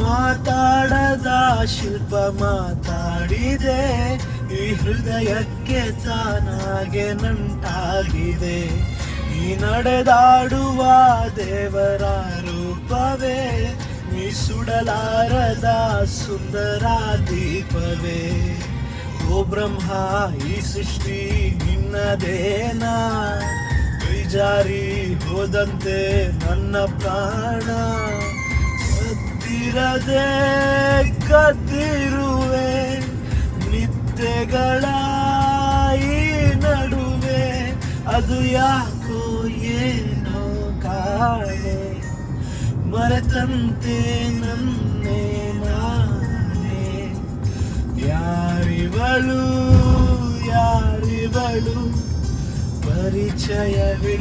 ಮಾತಾಡದ ಶಿಲ್ಪ ಮಾತಾಡಿದೆ, ಈ ಹೃದಯಕ್ಕೆ ತಾನಾಗೆ ನಂಟಾಗಿದೆ. ನೀ ನಡೆದಾಡುವ ದೇವರ ರೂಪವೇ, ನೀ ಸುಡಲಾರದ ಸುಂದರ ದೀಪವೇ. ಓ ಬ್ರಹ್ಮ, ಈ ಸೃಷ್ಟಿ ನಿನ್ನದೇನಾ, ಕೈ ಜಾರಿ ಹೋದಂತೆ ನನ್ನ ಪ್ರಾಣ. ಕದ್ದಿರದೆ ಕದ್ದಿರುವೆ ನಿತ್ಯಗಳ ಈ ನಡುವೆ, ಅದು ಯಾಕೋ ಏನೋ ಕಾಣೆ, ಮರೆತಂತೆ ನನ್ನೇ ನಾನೇ. ಯಾರಿವಳು ಯಾರಿವಳು ಪರಿಚಯವಿಲ್ಲ.